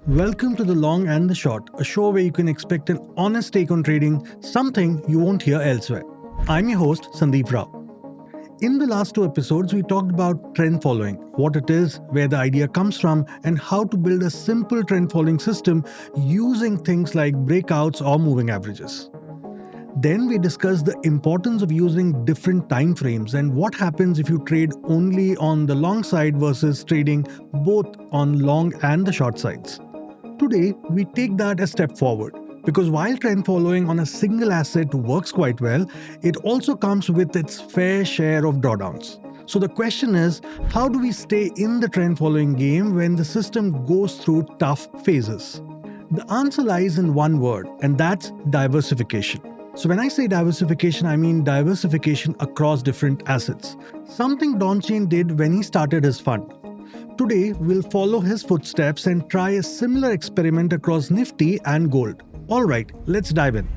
Welcome to The Long and the Short, a show where you can expect an honest take on trading, something you won't hear elsewhere. I'm your host, Sandeep Rao. In the last two episodes, we talked about trend following, what it is, where the idea comes from, and how to build a simple trend following system using things like breakouts or moving averages. Then we discussed the importance of using different time frames and what happens if you trade only on the long side versus trading both on long and the short sides. Today, we take that a step forward because while trend following on a single asset works quite well, it also comes with its fair share of drawdowns. So the question is, how do we stay in the trend following game when the system goes through tough phases? The answer lies in one word, and that's diversification. So when I say diversification, I mean diversification across different assets. Something Donchian did when he started his fund. Today, we'll follow his footsteps and try a similar experiment across Nifty and Gold. Alright, let's dive in.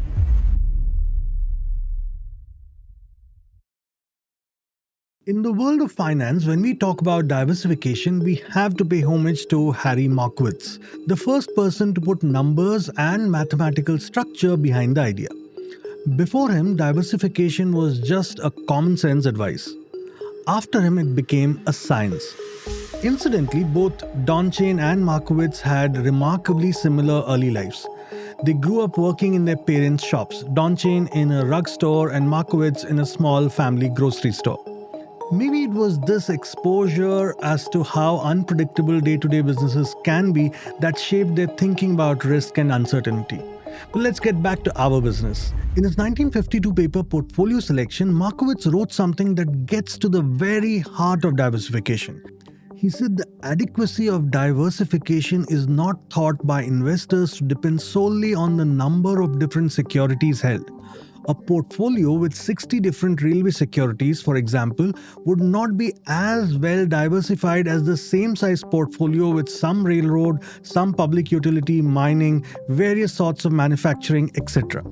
In the world of finance, when we talk about diversification, we have to pay homage to Harry Markowitz, the first person to put numbers and mathematical structure behind the idea. Before him, diversification was just a common sense advice. After him, it became a science. Incidentally, both Donchian and Markowitz had remarkably similar early lives. They grew up working in their parents' shops, Donchian in a rug store and Markowitz in a small family grocery store. Maybe it was this exposure as to how unpredictable day-to-day businesses can be that shaped their thinking about risk and uncertainty. But let's get back to our business. In his 1952 paper Portfolio Selection, Markowitz wrote something that gets to the very heart of diversification. He said the adequacy of diversification is not thought by investors to depend solely on the number of different securities held. A portfolio with 60 different railway securities, for example, would not be as well diversified as the same size portfolio with some railroad, some public utility, mining, various sorts of manufacturing, etc.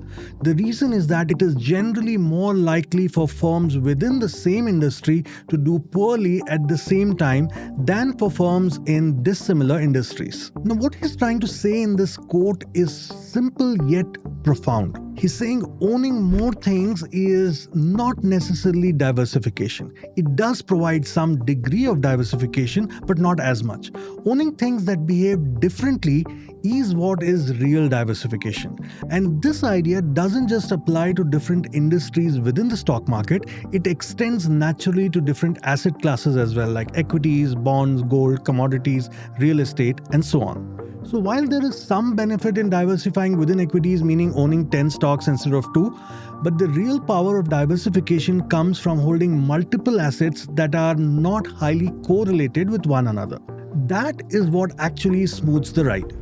The reason is that it is generally more likely for firms within the same industry to do poorly at the same time than for firms in dissimilar industries. Now, what he's trying to say in this quote is simple yet profound. He's saying owning more things is not necessarily diversification. It does provide some degree of diversification, but not as much. Owning things that behave differently is what is real diversification. And this idea doesn't just apply to different industries within the stock market, it extends naturally to different asset classes as well, like equities, bonds, gold, commodities, real estate, and so on. So while there is some benefit in diversifying within equities, meaning owning 10 stocks instead of 2, but the real power of diversification comes from holding multiple assets that are not highly correlated with one another. That is what actually smooths the ride.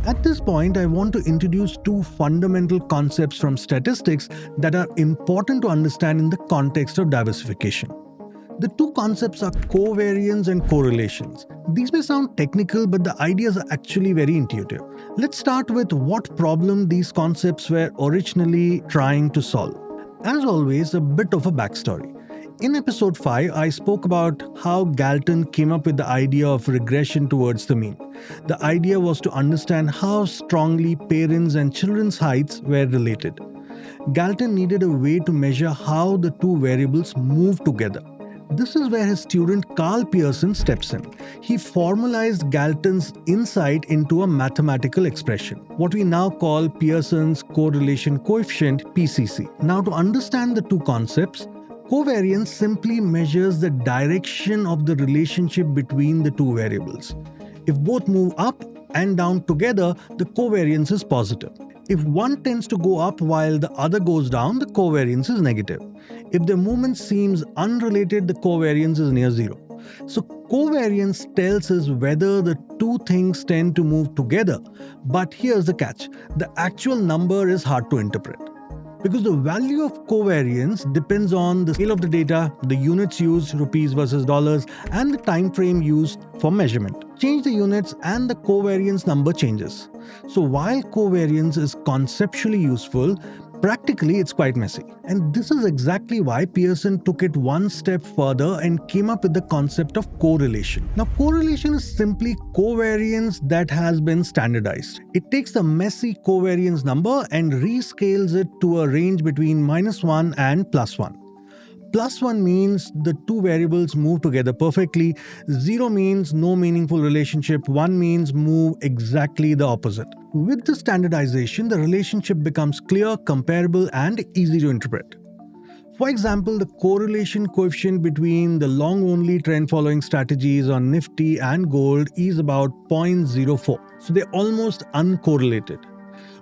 At this point, I want to introduce two fundamental concepts from statistics that are important to understand in the context of diversification. The two concepts are covariance and correlations. These may sound technical, but the ideas are actually very intuitive. Let's start with what problem these concepts were originally trying to solve. As always, a bit of a backstory. In episode 5, I spoke about how Galton came up with the idea of regression towards the mean. The idea was to understand how strongly parents' and children's heights were related. Galton needed a way to measure how the two variables move together. This is where his student Carl Pearson steps in. He formalized Galton's insight into a mathematical expression, what we now call Pearson's correlation coefficient, PCC. Now, to understand the two concepts, covariance simply measures the direction of the relationship between the two variables. If both move up and down together, the covariance is positive. If one tends to go up while the other goes down, the covariance is negative. If the movement seems unrelated, the covariance is near zero. So covariance tells us whether the two things tend to move together. But here's the catch. The actual number is hard to interpret. Because the value of covariance depends on the scale of the data, the units used, rupees versus dollars, and the time frame used for measurement. Change the units and the covariance number changes. So while covariance is conceptually useful, Practically, it's quite messy. And this is exactly why Pearson took it one step further and came up with the concept of correlation. Now, correlation is simply covariance that has been standardized. It takes the messy covariance number and rescales it to a range between -1 and +1. +1 means the two variables move together perfectly, 0 means no meaningful relationship, 1 means move exactly the opposite. With the standardization, the relationship becomes clear, comparable, and easy to interpret. For example, the correlation coefficient between the long-only trend-following strategies on Nifty and Gold is about 0.04, so they're almost uncorrelated.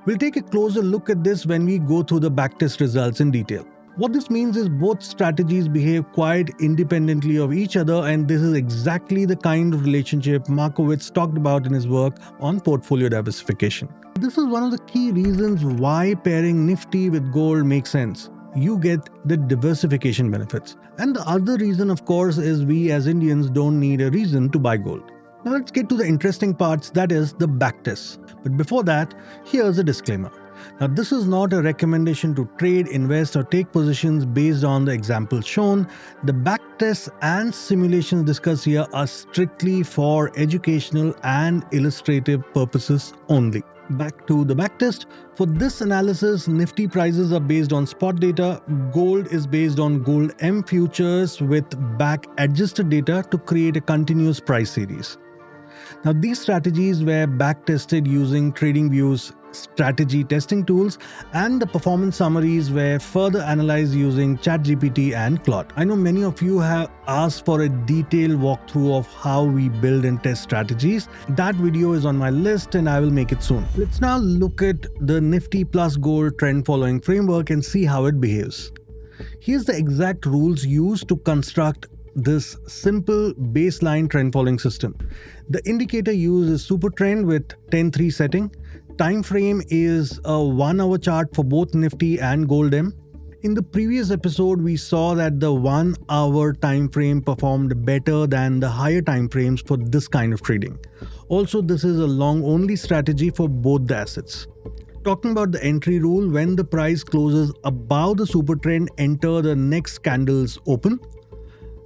We'll take a closer look at this when we go through the backtest results in detail. What this means is both strategies behave quite independently of each other, and this is exactly the kind of relationship Markowitz talked about in his work on portfolio diversification. This is one of the key reasons why pairing Nifty with gold makes sense. You get the diversification benefits. And the other reason, of course, is we as Indians don't need a reason to buy gold. Now let's get to the interesting parts, that is the backtests. But before that, here's a disclaimer. Now, this is not a recommendation to trade, invest, or take positions based on the examples shown. The backtests and simulations discussed here are strictly for educational and illustrative purposes only. Back to the backtest. For this analysis, Nifty prices are based on spot data. Gold is based on Gold M futures with back-adjusted data to create a continuous price series. Now, these strategies were back-tested using TradingView's strategy testing tools, and the performance summaries were further analyzed using ChatGPT and Claude. I know many of you have asked for a detailed walkthrough of how we build and test strategies. That video is on my list and I will make it soon. Let's now look at the Nifty plus Gold trend following framework and see how it behaves. Here's the exact rules used to construct this simple baseline trend following system. The indicator used is Supertrend with 10-3 setting. Time frame is a 1-hour chart for both Nifty and Gold M. In the previous episode, we saw that the 1-hour time frame performed better than the higher time frames for this kind of trading. Also, this is a long-only strategy for both the assets. Talking about the entry rule, when the price closes above the Supertrend, enter the next candle's open.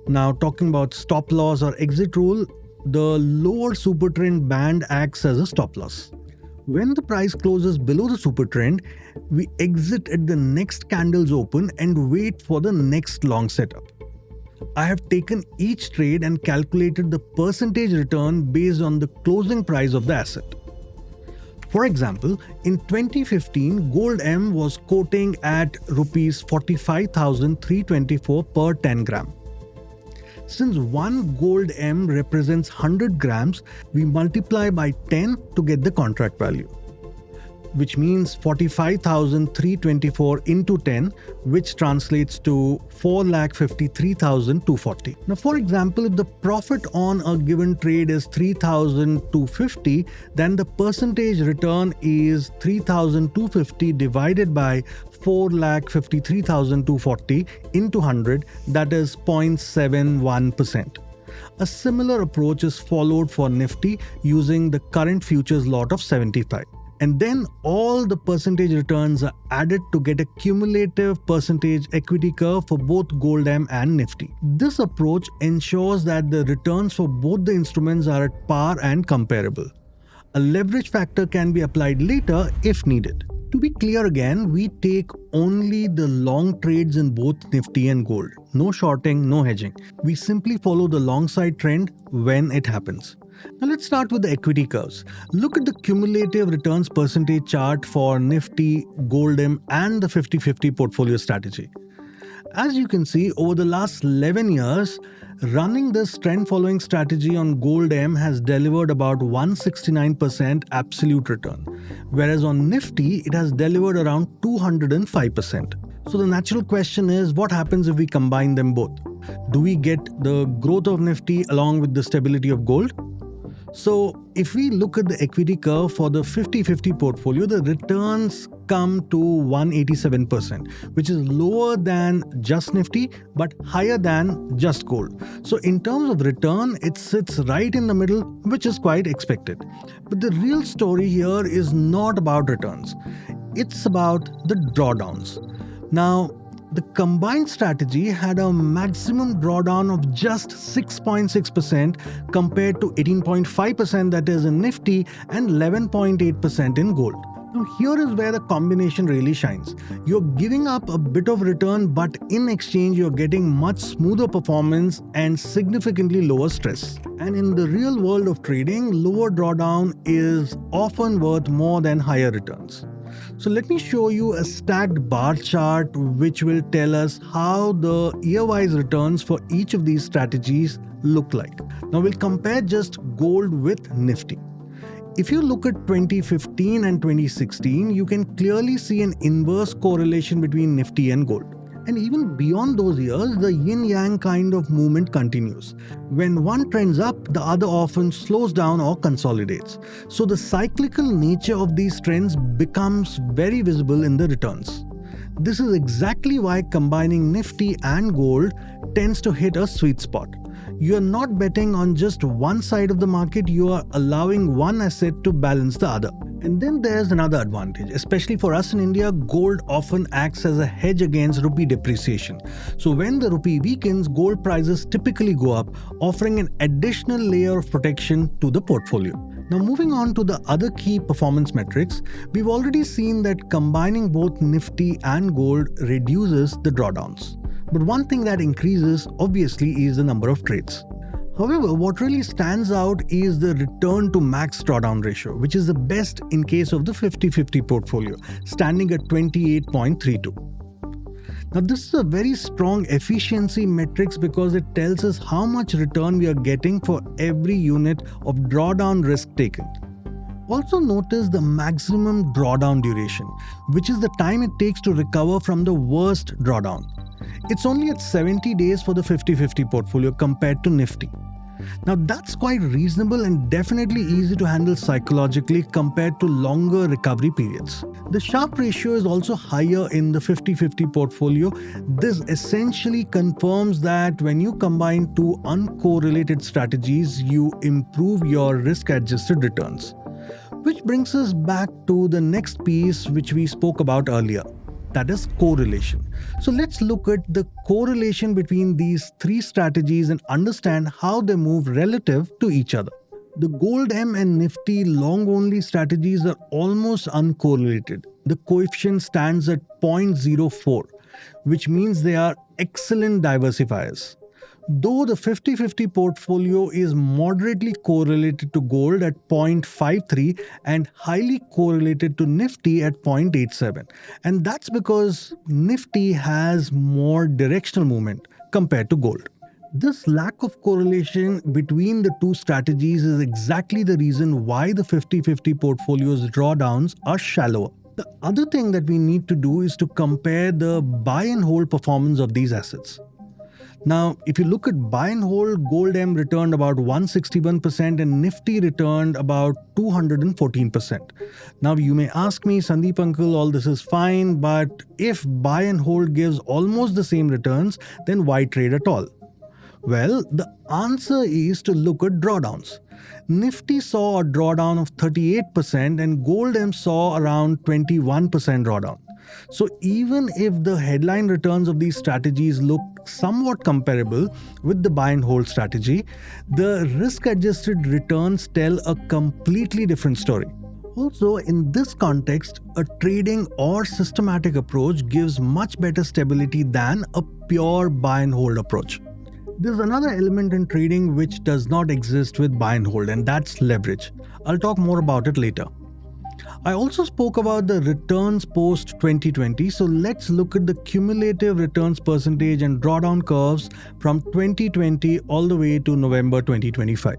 Now, talking about stop loss or exit rule, the lower Supertrend band acts as a stop loss. When the price closes below the Supertrend, we exit at the next candle's open and wait for the next long setup. I have taken each trade and calculated the percentage return based on the closing price of the asset. For example, in 2015, Gold M was quoting at Rs 45,324 per 10 gram. Since one Gold M represents 100 grams, we multiply by 10 to get the contract value, which means 45,324 into 10, which translates to 4,53,240. Now, for example, if the profit on a given trade is 3,250, then the percentage return is 3,250 divided by 4,53,240 into 100, that is 0.71%. A similar approach is followed for Nifty using the current futures lot of 75. And then all the percentage returns are added to get a cumulative percentage equity curve for both Gold M and Nifty. This approach ensures that the returns for both the instruments are at par and comparable. A leverage factor can be applied later if needed. To be clear again, we take only the long trades in both Nifty and Gold. No shorting, no hedging. We simply follow the long side trend when it happens. Now let's start with the equity curves. Look at the cumulative returns percentage chart for Nifty, Gold M and the 50-50 portfolio strategy. As you can see, over the last 11 years, running this trend following strategy on Gold M has delivered about 169% absolute return, whereas on Nifty, it has delivered around 205%. So the natural question is, what happens if we combine them both? Do we get the growth of Nifty along with the stability of gold? So if we look at the equity curve for the 50-50 portfolio, the returns come to 187%, which is lower than just Nifty, but higher than just gold. So in terms of return, it sits right in the middle, which is quite expected. But the real story here is not about returns. It's about the drawdowns. Now, the combined strategy had a maximum drawdown of just 6.6% compared to 18.5% that is in Nifty and 11.8% in gold. Now here is where the combination really shines. You're giving up a bit of return, but in exchange you're getting much smoother performance and significantly lower stress. And in the real world of trading, lower drawdown is often worth more than higher returns. So let me show you a stacked bar chart which will tell us how the year-wise returns for each of these strategies look like. Now we'll compare just gold with Nifty. If you look at 2015 and 2016, you can clearly see an inverse correlation between Nifty and gold. And even beyond those years, the yin-yang kind of movement continues. When one trends up, the other often slows down or consolidates. So the cyclical nature of these trends becomes very visible in the returns. This is exactly why combining Nifty and gold tends to hit a sweet spot. You are not betting on just one side of the market, you are allowing one asset to balance the other. And then there's another advantage. Especially for us in India, gold often acts as a hedge against rupee depreciation. So when the rupee weakens, gold prices typically go up, offering an additional layer of protection to the portfolio. Now moving on to the other key performance metrics, we've already seen that combining both Nifty and gold reduces the drawdowns. But one thing that increases, obviously, is the number of trades. However, what really stands out is the return to max drawdown ratio, which is the best in case of the 50-50 portfolio, standing at 28.32. Now, this is a very strong efficiency metrics because it tells us how much return we are getting for every unit of drawdown risk taken. Also notice the maximum drawdown duration, which is the time it takes to recover from the worst drawdown. It's only at 70 days for the 50-50 portfolio compared to Nifty. Now that's quite reasonable and definitely easy to handle psychologically compared to longer recovery periods. The Sharpe ratio is also higher in the 50-50 portfolio. This essentially confirms that when you combine two uncorrelated strategies, you improve your risk-adjusted returns. Which brings us back to the next piece which we spoke about earlier. That is correlation. So let's look at the correlation between these three strategies and understand how they move relative to each other. The Gold M and Nifty long-only strategies are almost uncorrelated. The coefficient stands at 0.04, which means they are excellent diversifiers. Though the 50-50 portfolio is moderately correlated to gold at 0.53 and highly correlated to Nifty at 0.87. And that's because Nifty has more directional movement compared to gold. This lack of correlation between the two strategies is exactly the reason why the 50-50 portfolio's drawdowns are shallower. The other thing that we need to do is to compare the buy and hold performance of these assets. Now, if you look at buy and hold, Gold M returned about 161% and Nifty returned about 214%. Now, you may ask me, Sandeep uncle, all this is fine, but if buy and hold gives almost the same returns, then why trade at all? Well, the answer is to look at drawdowns. Nifty saw a drawdown of 38% and Gold M saw around 21% drawdown. So even if the headline returns of these strategies look somewhat comparable with the buy and hold strategy, the risk-adjusted returns tell a completely different story. Also, in this context, a trading or systematic approach gives much better stability than a pure buy and hold approach. There's another element in trading which does not exist with buy and hold, and that's leverage. I'll talk more about it later. I also spoke about the returns post 2020, so let's look at the cumulative returns percentage and drawdown curves from 2020 all the way to November 2025.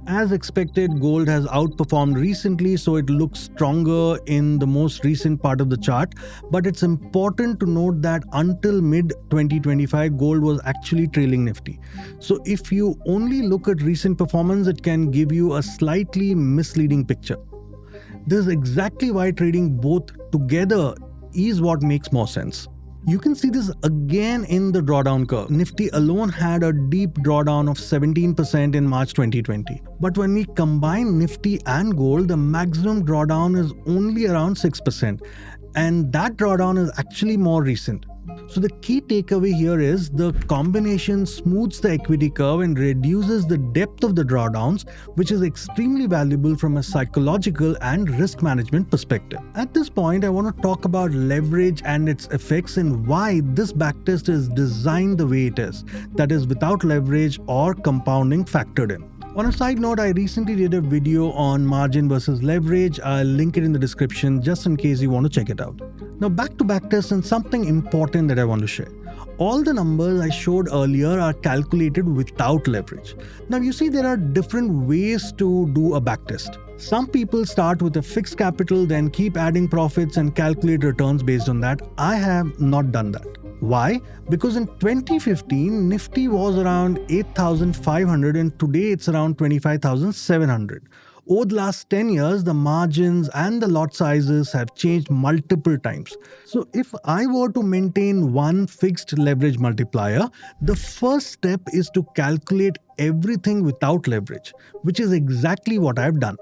As expected, gold has outperformed recently, so it looks stronger in the most recent part of the chart. But it's important to note that until mid-2025, gold was actually trailing Nifty. So if you only look at recent performance, it can give you a slightly misleading picture. This is exactly why trading both together is what makes more sense. You can see this again in the drawdown curve. Nifty alone had a deep drawdown of 17% in March 2020. But when we combine Nifty and gold, the maximum drawdown is only around 6%. and that drawdown is actually more recent. So the key takeaway here is the combination smooths the equity curve and reduces the depth of the drawdowns, which is extremely valuable from a psychological and risk management perspective. At this point, I want to talk about leverage and its effects and why this backtest is designed the way it is, that is without leverage or compounding factored in. On a side note, I recently did a video on margin versus leverage. I'll link it in the description just in case you want to check it out. Now back to backtest and something important that I want to share. All the numbers I showed earlier are calculated without leverage. Now you see there are different ways to do a backtest. Some people start with a fixed capital, then keep adding profits and calculate returns based on that. I have not done that. Why? Because in 2015, Nifty was around 8,500 and today it's around 25,700. Over the last 10 years, the margins and the lot sizes have changed multiple times. So if I were to maintain one fixed leverage multiplier, the first step is to calculate everything without leverage, which is exactly what I've done.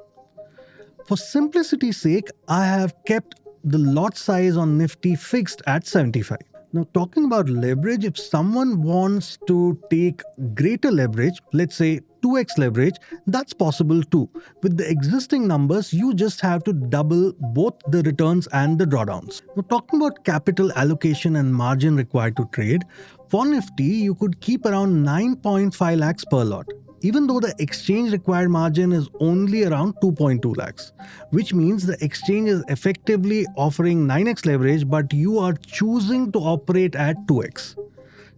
For simplicity's sake, I have kept the lot size on Nifty fixed at 75. Now, talking about leverage, if someone wants to take greater leverage, let's say 2x leverage, that's possible too. With the existing numbers, you just have to double both the returns and the drawdowns. Now, talking about capital allocation and margin required to trade, for Nifty, you could keep around 9.5 lakhs per lot, even though the exchange required margin is only around 2.2 lakhs, which means the exchange is effectively offering 9x leverage, but you are choosing to operate at 2x.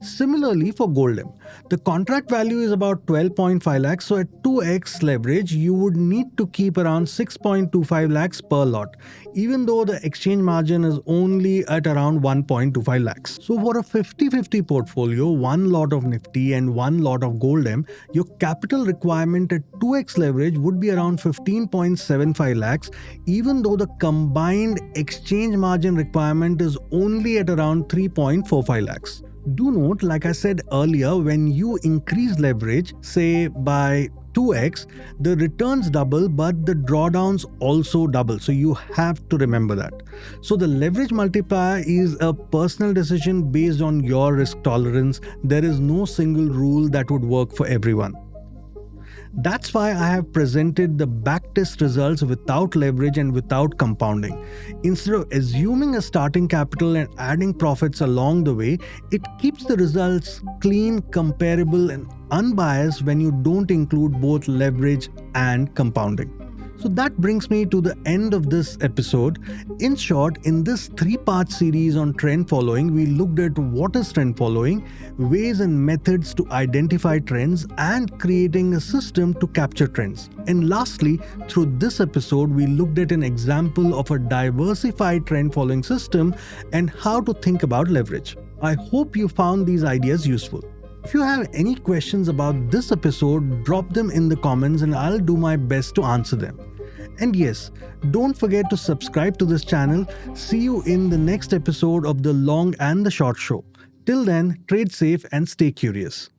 Similarly for Goldem, the contract value is about 12.5 lakhs, so at 2x leverage, you would need to keep around 6.25 lakhs per lot, even though the exchange margin is only at around 1.25 lakhs. So for a 50-50 portfolio, one lot of Nifty and one lot of Goldem, your capital requirement at 2x leverage would be around 15.75 lakhs, even though the combined exchange margin requirement is only at around 3.45 lakhs. Do note, like I said earlier, when you increase leverage, say by 2x, the returns double, but the drawdowns also double. So you have to remember that. So the leverage multiplier is a personal decision based on your risk tolerance. There is no single rule that would work for everyone. That's why I have presented the backtest results without leverage and without compounding. Instead of assuming a starting capital and adding profits along the way, it keeps the results clean, comparable, and unbiased when you don't include both leverage and compounding. So that brings me to the end of this episode. In short, in this 3-part series on trend following, we looked at what is trend following, ways and methods to identify trends, and creating a system to capture trends. And lastly, through this episode, we looked at an example of a diversified trend following system and how to think about leverage. I hope you found these ideas useful. If you have any questions about this episode, drop them in the comments and I'll do my best to answer them. And yes, don't forget to subscribe to this channel. See you in the next episode of The Long and the Short Show. Till then, trade safe and stay curious.